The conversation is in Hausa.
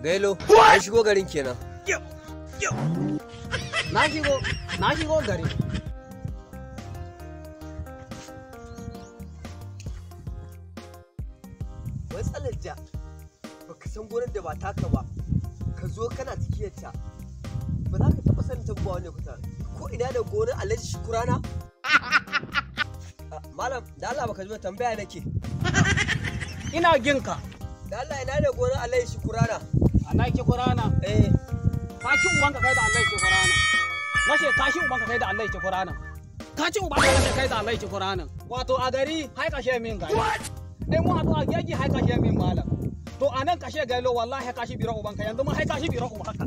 Gailo, an shigo garin kenan. Na shigo gari. Matsalar da baka san gonar da ba taka ba, ka zo kana tikiyarta, ba za ka taɓa sanin ta ba wani kuta. Ko ina da gonar Alhaji Shukurana? Malam, da Allah baka zo tambaya nake. Ina ginka. Da Allah ina da gonar Alhaji Shukurana? Allah ke Kurana. Kashi ubanka kai da Allah ke Kurana. Nashe kashi ubanka kai da Allah ke Kurana. Kashi ubanka kai da Allah ke Kurana. Wato a gari hai kashe min gari. Dai mu haɗu a geji hai kashe min malam. To anan kashe gailo wallahi kashi biro ubanka yanzu ma hai kashi biro ubanka.